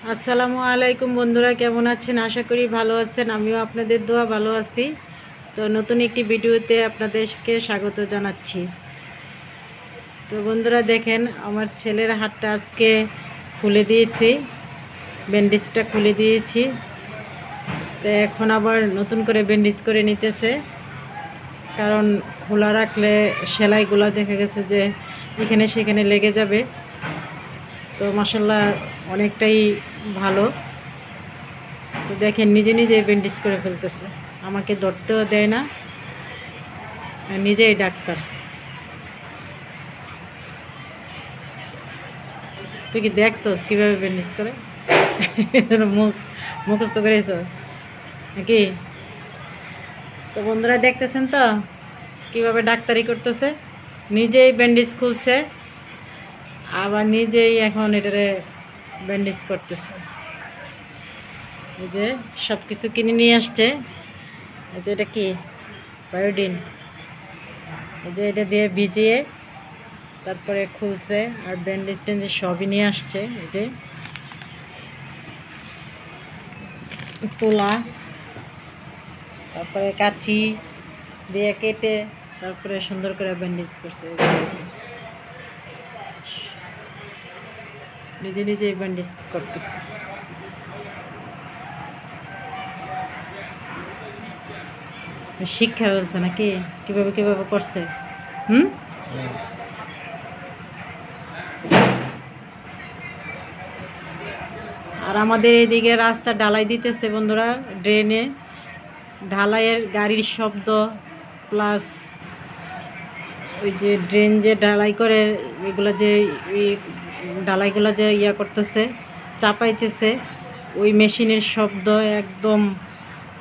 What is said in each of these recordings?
আসসালামু আলাইকুম বন্ধুরা, কেমন আছেন? আশা করি ভালো আছেন। আমিও আপনাদের দোয়া ভালো আছি। তো নতুন একটি ভিডিওতে আপনাদেরকে স্বাগত জানাচ্ছি। তো বন্ধুরা দেখেন, আমার ছেলের হাতটা আজকে খুলে দিয়েছি, ব্যান্ডেজটা খুলে দিয়েছি। তো এখন আবার নতুন করে ব্যান্ডেজ করে নিতেছে, কারণ খোলা রাখলে সেলাইগুলো দেখা গেছে যে এখানে সেখানে লেগে যাবে। তো মাশাআল্লাহ অনেকটাই ভালো। তো দেখেন নিজে নিজে ব্যান্ডেজ করে ফেলতেছে, আমাকে ধরতেও দেয় না, নিজেই ডাক্তার। তুই কি দেখছস কীভাবে ব্যান্ডেজ করে? মুখস্থ করেছ নাকি? তো বন্ধুরা দেখতেছেন তো কীভাবে ডাক্তারি করতেছে, নিজেই ব্যান্ডেজ খুলছে, আবার নিজেই এখন এটারে ব্যান্ডেজ করতেছে। এই যে সব কিছু কিনে নিয়ে আসছে। এই যে এটা কি, বায়োডিন। এই যে এটা দিয়ে ভিজিয়ে তারপরে খুলছে, আর ব্যান্ডেজ টেন্ডেজ সবই নিয়ে আসছে। এই যে তোলা, তারপরে কাঁচি দিয়ে কেটে তারপরে সুন্দর করে ব্যান্ডেজ করছে। নিজে নিজে ব্যান্ডেজ করতেছে। শিক্ষা বলছে নাকি কিভাবে কিভাবে করছে? আর আমাদের এদিকে রাস্তা ঢালাই দিতেছে বন্ধুরা, ড্রেনে ঢালাইয়ের গাড়ির শব্দ, প্লাস ওই যে ড্রেন যে ঢালাই করে, এগুলো যে ঢালাইগুলো যে করতেছে, চাপাইতেছে, ওই মেশিনের শব্দ, একদম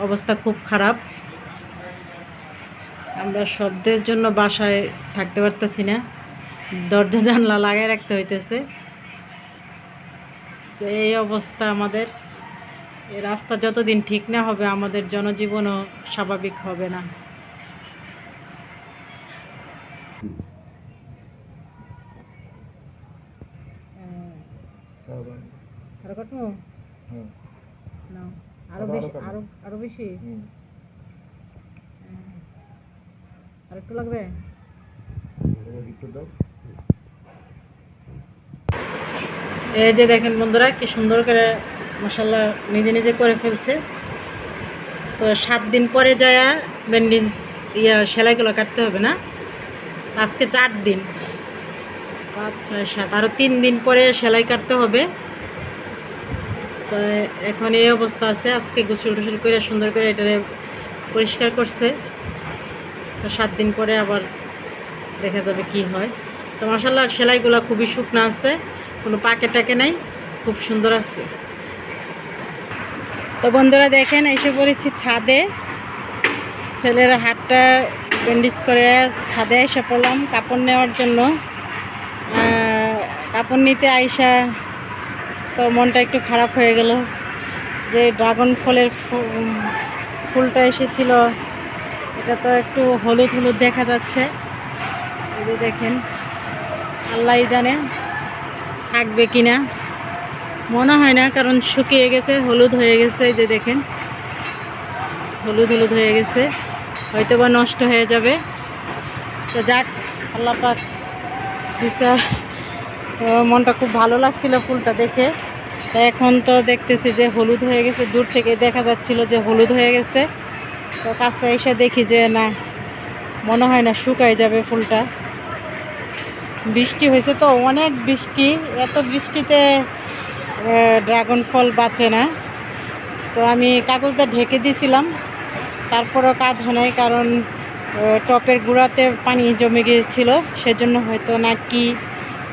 অবস্থা খুব খারাপ। আমরা শব্দের জন্য বাসায় থাকতে পারতেছি না, দরজা জানলা লাগাই রাখতে হইতেছে। তো এই অবস্থা আমাদের। এই রাস্তা যতদিন ঠিক না হবে আমাদের জনজীবনও স্বাভাবিক হবে না। আরো কাটবো না, আরো বেশি, আরো বেশি, আর একটু লাগবে। এই যে দেখেন বন্ধুরা কি সুন্দর করে মাশাআল্লাহ নিজে নিজে করে ফেলছে। তো 7 দিন পরে যায় ব্যান্ডেজ সেলাইগুলো কাটতে হবে না। আজকে 4 দিন, 5, 6, 7, আরও 3 দিন পরে সেলাই কাটতে হবে। তো এখন এই অবস্থা আছে। আজকে গোসল টোসল করে সুন্দর করে এটারে পরিষ্কার করছে। তো 7 দিন পরে আবার দেখা যাবে কি হয়। তো মাশাআল্লাহ সেলাইগুলো খুবই শুকনো আছে, কোনো পাকে টাকে নাই, খুব সুন্দর আছে। তো বন্ধুরা দেখেন, এসে পড়েছি ছাদে, ছেলের হাতটা ব্যান্ডেজ করে ছাদে এসে পড়লাম কাপড় নেওয়ার জন্য। কাপড় নিতে আইসা তো মনটা একটু খারাপ হয়ে গেল, যে ড্রাগন ফলের ফুলটা এসেছিল, এটা তো একটু হলুদ হলুদ দেখা যাচ্ছে। এই যে দেখেন, আল্লাহই জানে থাকবে কিনা, মনে হয় না, কারণ শুকিয়ে গেছে, হলুদ হয়ে গেছে। এই যে দেখেন হলুদ হলুদ হয়ে গেছে, হয়তো বা নষ্ট হয়ে যাবে। তো যাক, আল্লাহ পাক দিশা। মনটা খুব ভালো লাগছিল ফুলটা দেখে। তা এখন তো দেখতেছি যে হলুদ হয়ে গেছে, দূর থেকে দেখা যাচ্ছিল যে হলুদ হয়ে গেছে। তো কাছে এসে দেখি যে না, মনে হয় না, শুকায় যাবে ফুলটা। বৃষ্টি হয়েছে তো, অনেক বৃষ্টি, এত বৃষ্টিতে ড্রাগন ফল বাঁচে না। তো আমি কাগজটা ঢেকে দিয়েছিলাম, তারপরও কাজ হয় নাই, কারণ টপের গুঁড়াতে পানি জমে গিয়েছিল, সেজন্য হয়তো না কি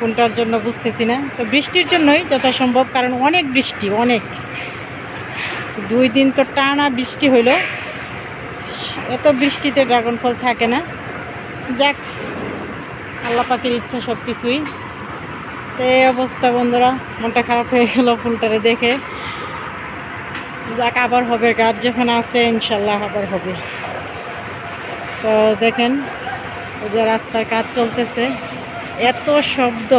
কোনটার জন্য বুঝতেছি না। তো বৃষ্টির জন্যই যথাসম্ভব, কারণ অনেক বৃষ্টি, অনেক 2 দিন তো টানা বৃষ্টি হইল। এত বৃষ্টিতে ড্রাগন ফল থাকে না। যাক, আল্লাহ পাকের ইচ্ছা সব কিছুই। তো এই অবস্থা বন্ধুরা, মনটা খারাপ হয়ে গেল ফুলটারে দেখে। যাক, আবার হবে, গাছ যখন আছে ইনশাল্লাহ আবার হবে। তো দেখেন, ওই যে রাস্তার কাজ চলতেছে, এত শব্দ,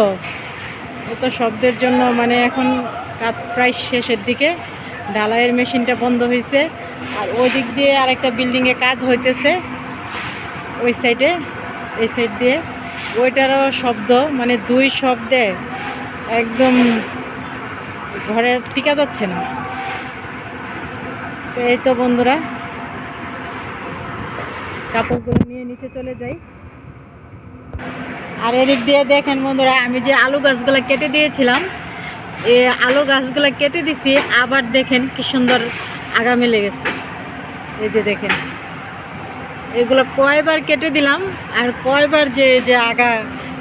এত শব্দের জন্য মানে এখন কাজ প্রায় শেষের দিকে, ঢালাইয়ের মেশিনটা বন্ধ হয়েছে। আর ওই দিক দিয়ে আরেকটা বিল্ডিংয়ে কাজ হইতেছে ওই সাইডে, এই সাইড দিয়ে। ওইটারও শব্দ, মানে দুই শব্দে একদম ঘরে টিকা যাচ্ছে না। তো এই তো বন্ধুরা, কাপড়গুলো নিয়ে নিচে চলে যাই। আর এদিক দিয়ে দেখেন বন্ধুরা, আমি যে আলু গাছগুলো কেটে দিয়েছিলাম, এই আলু গাছগুলো কেটে দিছি, আবার দেখেন কি সুন্দর আগা মেলে গেছে। এই যে দেখেন, এগুলো কয়বার কেটে দিলাম আর কয়বার যে আগা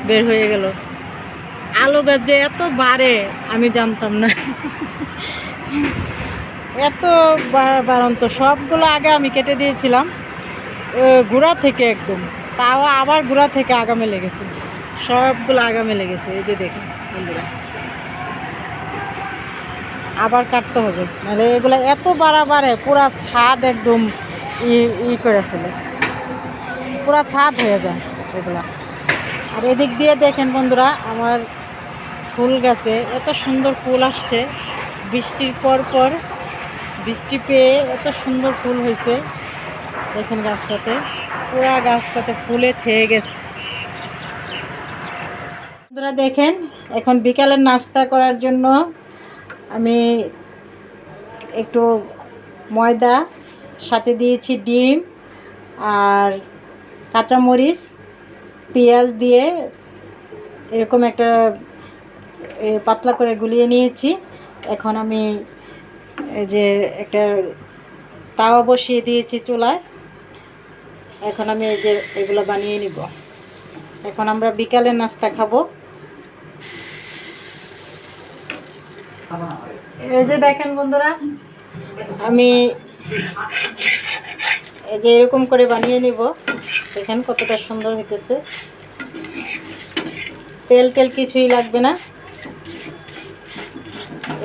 বের হয়ে গেল। আলু গাছ যে এত বাড়ে আমি জানতাম না। এত বাড়ন্ত, সবগুলো আগে আমি কেটে দিয়েছিলাম গোড়া থেকে একদম, তাও আবার গোড়া থেকে আগা মেলে গেছে, সবগুলো আগা মেলে গেছে। এই যে দেখেন বন্ধুরা, আবার কাটতে হবে, নাহলে এগুলো এত বাড়ে পুরা ছাদ একদম ই করে ফেলে, পুরা ছাদ হয়ে যায় এগুলা। আর এদিক দিয়ে দেখেন বন্ধুরা, আমার ফুল গাছে এত সুন্দর ফুল আসছে, বৃষ্টির পর বৃষ্টি পেয়ে এত সুন্দর ফুল হয়েছে। দেখেন গাছটাতে, পুরা গাছটাতে ফুলে ছেয়ে গেছে। বন্ধুরা দেখেন, এখন বিকালের নাস্তা করার জন্য আমি একটু ময়দা, সাথে দিয়েছি ডিম আর কাঁচামরিচ, পেঁয়াজ দিয়ে এরকম একটা পাতলা করে গুলিয়ে নিয়েছি। এখন আমি এই যে একটা তাওয়া বসিয়ে দিয়েছি চুলায়। এখন আমি এই যে এগুলো বানিয়ে নিব। এখন আমরা বিকালে নাস্তা খাবো। এই যে দেখেন বন্ধুরা, আমি এই যে এরকম করে বানিয়ে নিব। দেখেন কতটা সুন্দর হইতেছে, তেল কিছুই লাগবে না।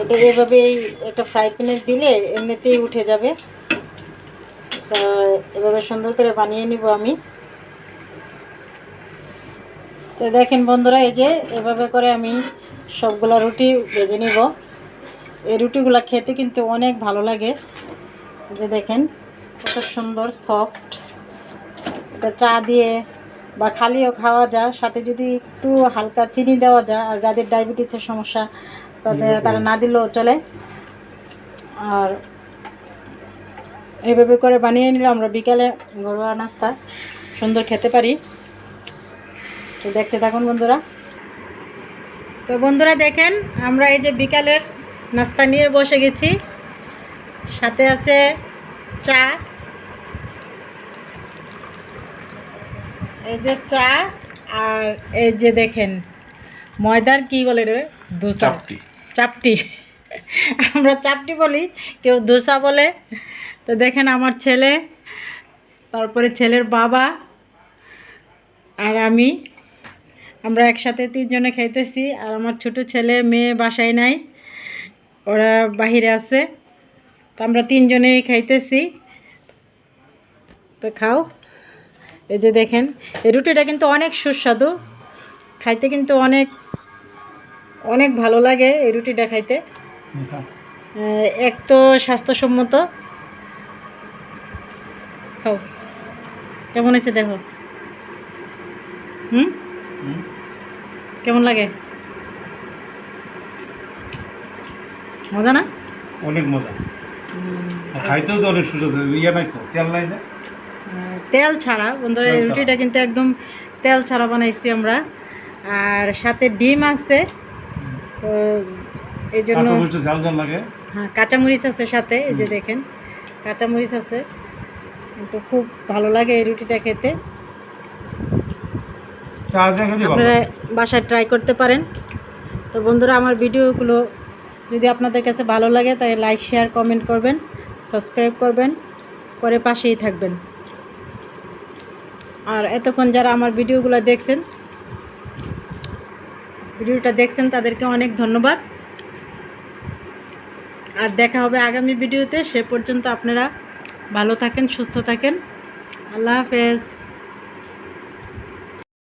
এটা এভাবেই একটা ফ্রাই প্যানে দিলে এমনিতেই উঠে যাবে। তো এভাবে সুন্দর করে বানিয়ে নিব আমি। তো দেখেন বন্ধুরা, এই যে এভাবে করে আমি সবগুলা রুটি ভেজে নিব। এই রুটিগুলো খেতে কিন্তু অনেক ভালো লাগে। যে দেখেন কত সুন্দর সফট, এটা চা দিয়ে বা খালিও খাওয়া যায়, সাথে যদি একটু হালকা চিনি দেওয়া যায়। আর যাদের ডায়াবেটিসের সমস্যা তারা না দিলেও চলে। আর এইভাবে করে বানিয়ে নিলে আমরা বিকালে ঘরোয়া নাস্তা সুন্দর খেতে পারি। তো দেখতে থাকুন বন্ধুরা। তো বন্ধুরা দেখেন, আমরা এই যে বিকালের নাস্তা নিয়ে বসে গেছি, সাথে আছে চা। এই যে চা, আর এই যে দেখেন ময়দার কি বলে রে, দোসা, চাপটি। আমরা চাপটি বলি, কেউ দোসা বলে। তো দেখেন আমার ছেলে, তারপরে ছেলের বাবা আর আমরা একসাথে 3 জনে খাইতেছি। আর আমার ছোট ছেলে মেয়ে বাসায় নাই, ওরা বাহিরে আছে। তো আমরা 3 জনেই খাইতেছি। তো খাও। এই যে দেখেন, এই রুটিটা কিন্তু অনেক সুস্বাদু, খাইতে কিন্তু অনেক অনেক ভালো লাগে এই রুটিটা খাইতে। এক তো স্বাস্থ্যসম্মত। খাও, কেমন হয়েছে দেখো। কেমন লাগে? মজা না? অনেক মজা, খাইতেও তো অনেক সুস্বাদু। নাই তো তেল নাই না, তেল ছাড়া বন্ধুরা, এই রুটিটা কিন্তু একদম তেল ছাড়া বানাইছি আমরা। আর সাথে ডিম আছে, তো এই জন্য ঝাল ঝাল লাগে। হ্যাঁ, কাঁচামরিচ আছে সাথে। এই যে দেখেন কাঁচামরিচ আছে, কিন্তু খুব ভালো লাগে এই রুটিটা খেতে। আপনারা বাসায় ট্রাই করতে পারেন। তো বন্ধুরা, আমার ভিডিওগুলো যদি আপনাদের কাছে ভালো লাগে তাই লাইক, শেয়ার, কমেন্ট করবেন, সাবস্ক্রাইব করবেন, করে পাশেই থাকবেন। আর এতক্ষণ যারা আমার ভিডিওটা দেখছেন তাদেরকে অনেক ধন্যবাদ। আর দেখা হবে আগামী ভিডিওতে। সে পর্যন্ত আপনারা ভালো থাকেন, সুস্থ থাকেন। আল্লাহ হাফেজ।